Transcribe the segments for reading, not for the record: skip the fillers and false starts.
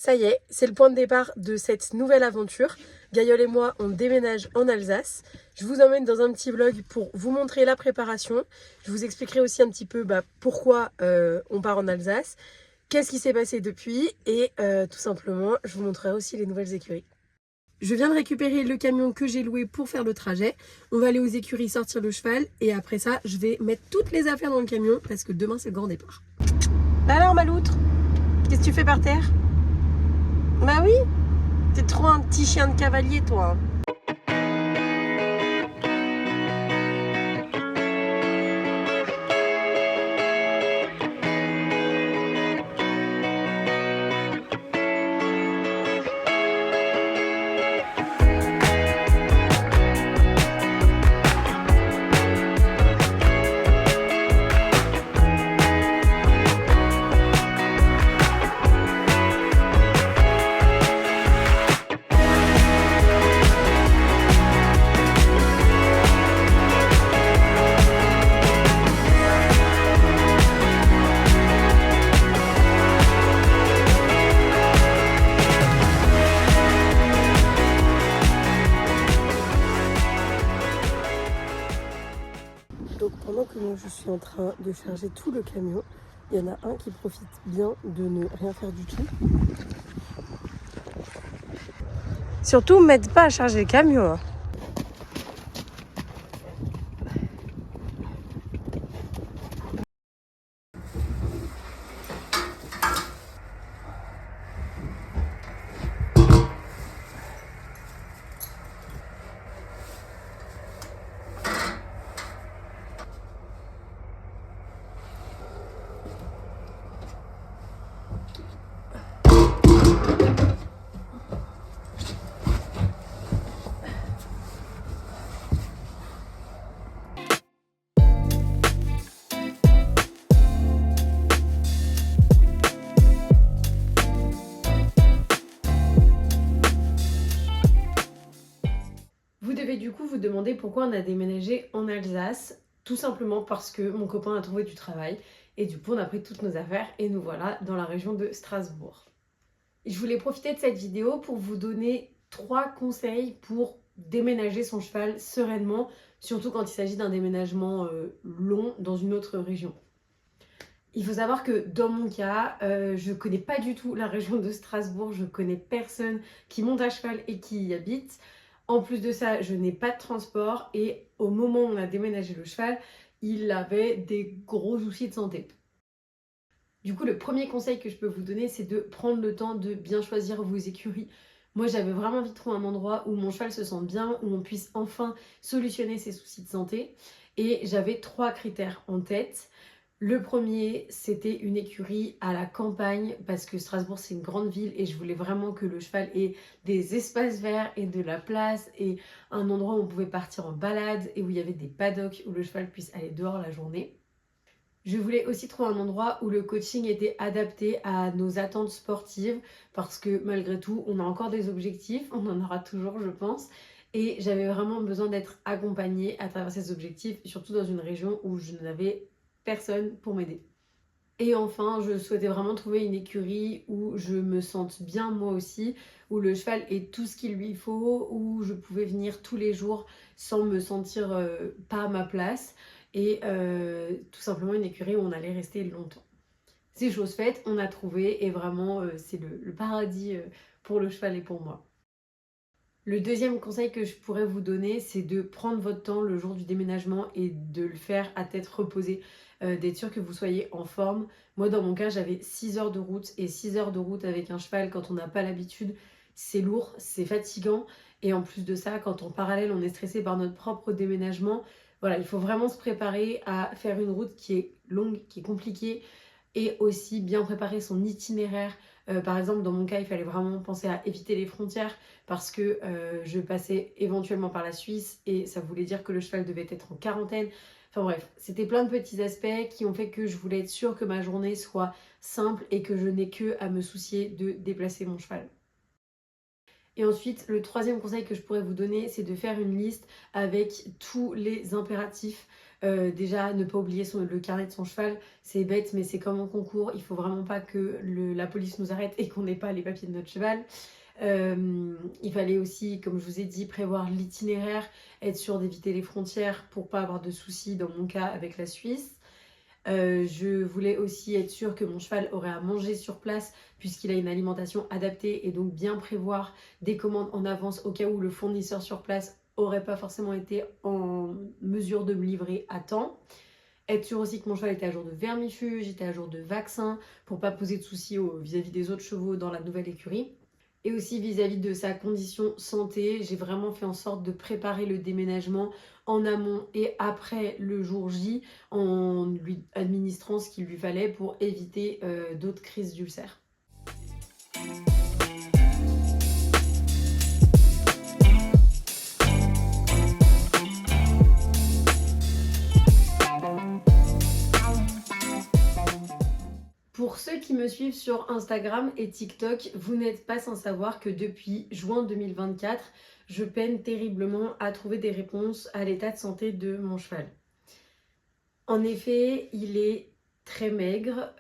Ça y est, c'est le point de départ de cette nouvelle aventure. Gaïol et moi, on déménage en Alsace. Je vous emmène dans un petit vlog pour vous montrer la préparation. Je vous expliquerai aussi un petit peu pourquoi on part en Alsace, qu'est-ce qui s'est passé depuis et tout simplement, je vous montrerai aussi les nouvelles écuries. Je viens de récupérer le camion que j'ai loué pour faire le trajet. On va aller aux écuries sortir le cheval et après ça, je vais mettre toutes les affaires dans le camion parce que demain, c'est le grand départ. Alors, ma loutre, qu'est-ce que tu fais par terre ? Bah oui, t'es trop un petit chien de cavalier, toi. Donc pendant que moi je suis en train de charger tout le camion, il y en a un qui profite bien de ne rien faire du tout. Surtout, m'aide pas à charger le camion. Hein. Vous devez du coup vous demander pourquoi on a déménagé en Alsace. Tout simplement parce que mon copain a trouvé du travail et du coup on a pris toutes nos affaires et nous voilà dans la région de Strasbourg. Je voulais profiter de cette vidéo pour vous donner 3 conseils pour déménager son cheval sereinement, surtout quand il s'agit d'un déménagement long dans une autre région. Il faut savoir que dans mon cas, je ne connais pas du tout la région de Strasbourg, je connais personne qui monte à cheval et qui y habite. En plus de ça, je n'ai pas de transport et au moment où on a déménagé le cheval, il avait des gros soucis de santé. Du coup, le premier conseil que je peux vous donner, c'est de prendre le temps de bien choisir vos écuries. Moi, j'avais vraiment envie de trouver un endroit où mon cheval se sente bien, où on puisse enfin solutionner ses soucis de santé. Et j'avais 3 critères en tête. Le premier, c'était une écurie à la campagne parce que Strasbourg, c'est une grande ville et je voulais vraiment que le cheval ait des espaces verts et de la place et un endroit où on pouvait partir en balade et où il y avait des paddocks où le cheval puisse aller dehors la journée. Je voulais aussi trouver un endroit où le coaching était adapté à nos attentes sportives parce que malgré tout, on a encore des objectifs, on en aura toujours, je pense. Et j'avais vraiment besoin d'être accompagnée à travers ces objectifs, surtout dans une région où je n'avais personne pour m'aider. Et enfin, je souhaitais vraiment trouver une écurie où je me sente bien moi aussi, où le cheval ait tout ce qu'il lui faut, où je pouvais venir tous les jours sans me sentir pas à ma place. Et tout simplement une écurie où on allait rester longtemps. C'est chose faite, on a trouvé et vraiment c'est le paradis pour le cheval et pour moi. Le deuxième conseil que je pourrais vous donner, c'est de prendre votre temps le jour du déménagement et de le faire à tête reposée, d'être sûr que vous soyez en forme. Moi, dans mon cas, j'avais 6 heures de route et 6 heures de route avec un cheval, quand on n'a pas l'habitude, c'est lourd, c'est fatigant. Et en plus de ça, quand en parallèle, on est stressé par notre propre déménagement, voilà, il faut vraiment se préparer à faire une route qui est longue, qui est compliquée et aussi bien préparer son itinéraire. Par exemple, dans mon cas, il fallait vraiment penser à éviter les frontières parce que je passais éventuellement par la Suisse et ça voulait dire que le cheval devait être en quarantaine. Enfin bref, c'était plein de petits aspects qui ont fait que je voulais être sûre que ma journée soit simple et que je n'ai que à me soucier de déplacer mon cheval. Et ensuite, le troisième conseil que je pourrais vous donner, c'est de faire une liste avec tous les impératifs Déjà, ne pas oublier le carnet de son cheval, c'est bête, mais c'est comme en concours, il faut vraiment pas que la police nous arrête et qu'on n'ait pas les papiers de notre cheval. Il fallait aussi, comme je vous ai dit, prévoir l'itinéraire, être sûr d'éviter les frontières pour pas avoir de soucis, dans mon cas, avec la Suisse. Je voulais aussi être sûre que mon cheval aurait à manger sur place puisqu'il a une alimentation adaptée et donc bien prévoir des commandes en avance au cas où le fournisseur sur place aurait pas forcément été en mesure de me livrer à temps. Être sûr aussi que mon cheval était à jour de vermifuge, était à jour de vaccin pour pas poser de soucis vis-à-vis des autres chevaux dans la nouvelle écurie. Et aussi vis-à-vis de sa condition santé, j'ai vraiment fait en sorte de préparer le déménagement en amont et après le jour J en lui administrant ce qu'il lui fallait pour éviter d'autres crises d'ulcères. Pour ceux qui me suivent sur Instagram et TikTok, vous n'êtes pas sans savoir que depuis juin 2024, je peine terriblement à trouver des réponses à l'état de santé de mon cheval. En effet, il est très maigre,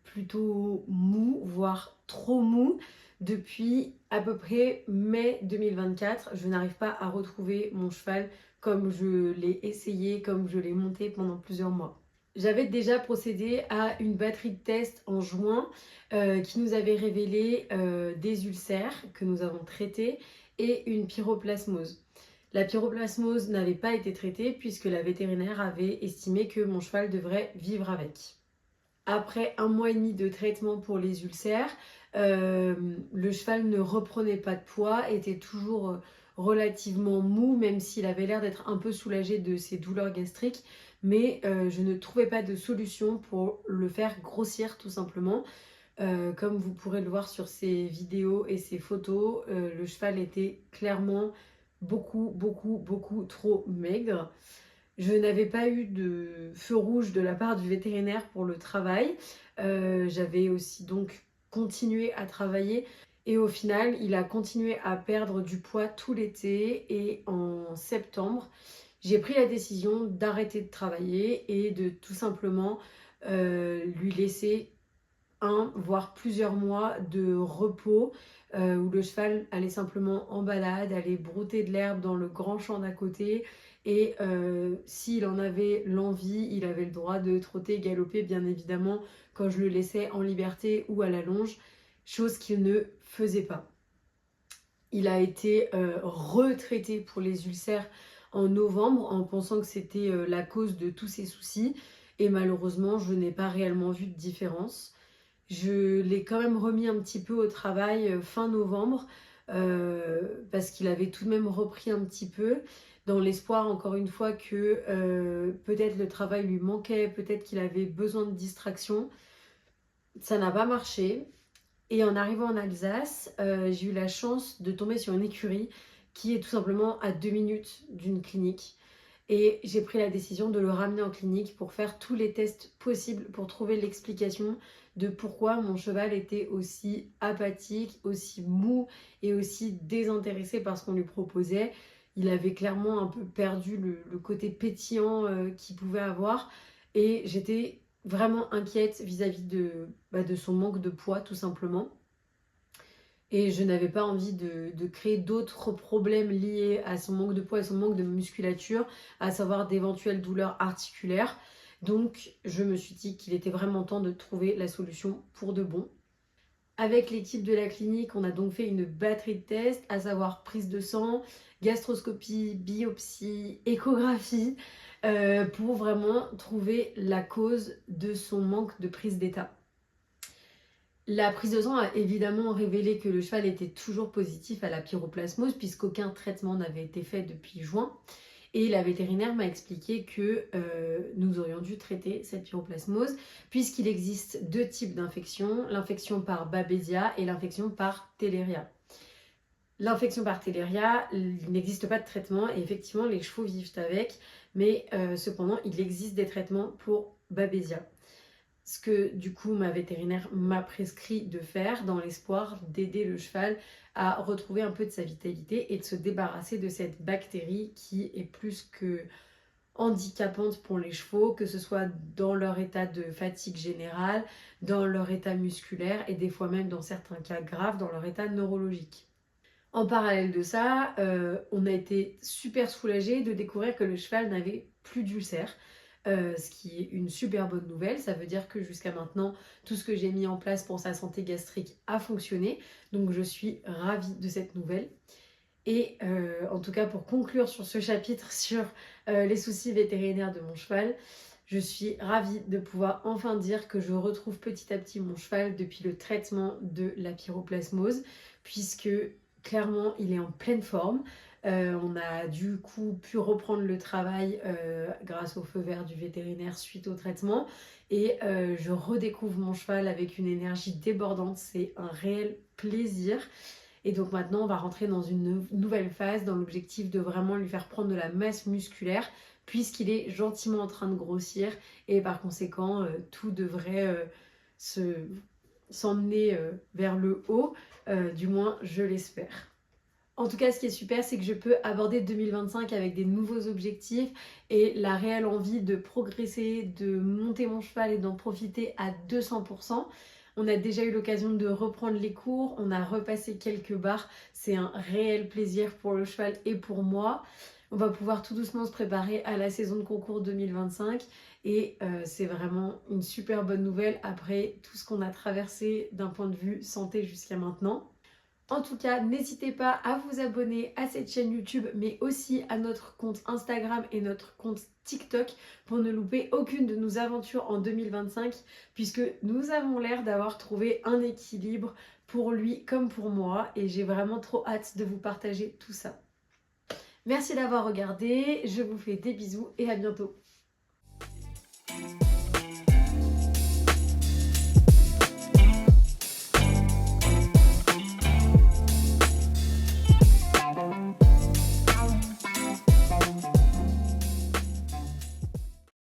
plutôt mou, voire trop mou. Depuis à peu près mai 2024, je n'arrive pas à retrouver mon cheval comme je l'ai essayé, comme je l'ai monté pendant plusieurs mois. J'avais déjà procédé à une batterie de tests en juin qui nous avait révélé des ulcères que nous avons traités et une pyroplasmose. La pyroplasmose n'avait pas été traitée puisque la vétérinaire avait estimé que mon cheval devrait vivre avec. Après 1 mois et demi de traitement pour les ulcères, le cheval ne reprenait pas de poids, était toujours relativement mou, même s'il avait l'air d'être un peu soulagé de ses douleurs gastriques. Mais je ne trouvais pas de solution pour le faire grossir tout simplement. Comme vous pourrez le voir sur ces vidéos et ces photos, le cheval était clairement beaucoup trop maigre. Je n'avais pas eu de feu rouge de la part du vétérinaire pour le travail. J'avais aussi donc continué à travailler et au final, il a continué à perdre du poids tout l'été et en septembre, j'ai pris la décision d'arrêter de travailler et de tout simplement lui laisser voire plusieurs mois de repos où le cheval allait simplement en balade, allait brouter de l'herbe dans le grand champ d'à côté et s'il en avait l'envie, il avait le droit de trotter, galoper bien évidemment quand je le laissais en liberté ou à la longe, chose qu'il ne faisait pas. Il a été retraité pour les ulcères en novembre en pensant que c'était la cause de tous ses soucis et malheureusement je n'ai pas réellement vu de différence. Je l'ai quand même remis un petit peu au travail fin novembre parce qu'il avait tout de même repris un petit peu dans l'espoir encore une fois que peut-être le travail lui manquait, peut-être qu'il avait besoin de distraction. Ça n'a pas marché et en arrivant en Alsace, j'ai eu la chance de tomber sur une écurie qui est tout simplement à 2 minutes d'une clinique. Et j'ai pris la décision de le ramener en clinique pour faire tous les tests possibles pour trouver l'explication de pourquoi mon cheval était aussi apathique, aussi mou et aussi désintéressé par ce qu'on lui proposait. Il avait clairement un peu perdu le côté pétillant qu'il pouvait avoir et j'étais vraiment inquiète vis-à-vis de son manque de poids tout simplement. Et je n'avais pas envie de créer d'autres problèmes liés à son manque de poids et son manque de musculature, à savoir d'éventuelles douleurs articulaires. Donc je me suis dit qu'il était vraiment temps de trouver la solution pour de bon. Avec l'équipe de la clinique, on a donc fait une batterie de tests, à savoir prise de sang, gastroscopie, biopsie, échographie, pour vraiment trouver la cause de son manque de prise d'état. La prise de sang a évidemment révélé que le cheval était toujours positif à la pyroplasmose puisqu'aucun traitement n'avait été fait depuis juin. Et la vétérinaire m'a expliqué que nous aurions dû traiter cette pyroplasmose puisqu'il existe 2 types d'infections, l'infection par Babesia et l'infection par Theileria. L'infection par Theileria, il n'existe pas de traitement et effectivement les chevaux vivent avec, mais cependant il existe des traitements pour Babesia. Ce que du coup ma vétérinaire m'a prescrit de faire dans l'espoir d'aider le cheval à retrouver un peu de sa vitalité et de se débarrasser de cette bactérie qui est plus que handicapantes pour les chevaux, que ce soit dans leur état de fatigue générale, dans leur état musculaire et des fois même dans certains cas graves dans leur état neurologique. En parallèle de ça, on a été super soulagés de découvrir que le cheval n'avait plus d'ulcère, ce qui est une super bonne nouvelle. Ça veut dire que jusqu'à maintenant, tout ce que j'ai mis en place pour sa santé gastrique a fonctionné. Donc je suis ravie de cette nouvelle. Et en tout cas, pour conclure sur ce chapitre sur les soucis vétérinaires de mon cheval, je suis ravie de pouvoir enfin dire que je retrouve petit à petit mon cheval depuis le traitement de la pyroplasmose, puisque clairement, il est en pleine forme. On a du coup pu reprendre le travail grâce au feu vert du vétérinaire suite au traitement. Et je redécouvre mon cheval avec une énergie débordante. C'est un réel plaisir. Et donc maintenant, on va rentrer dans une nouvelle phase dans l'objectif de vraiment lui faire prendre de la masse musculaire puisqu'il est gentiment en train de grossir et par conséquent, tout devrait s'emmener vers le haut, du moins je l'espère. En tout cas, ce qui est super, c'est que je peux aborder 2025 avec des nouveaux objectifs et la réelle envie de progresser, de monter mon cheval et d'en profiter à 200%. On a déjà eu l'occasion de reprendre les cours, on a repassé quelques barres. C'est un réel plaisir pour le cheval et pour moi. On va pouvoir tout doucement se préparer à la saison de concours 2025 et c'est vraiment une super bonne nouvelle après tout ce qu'on a traversé d'un point de vue santé jusqu'à maintenant. En tout cas, n'hésitez pas à vous abonner à cette chaîne YouTube, mais aussi à notre compte Instagram et notre compte TikTok pour ne louper aucune de nos aventures en 2025, puisque nous avons l'air d'avoir trouvé un équilibre pour lui comme pour moi, et j'ai vraiment trop hâte de vous partager tout ça. Merci d'avoir regardé, je vous fais des bisous et à bientôt.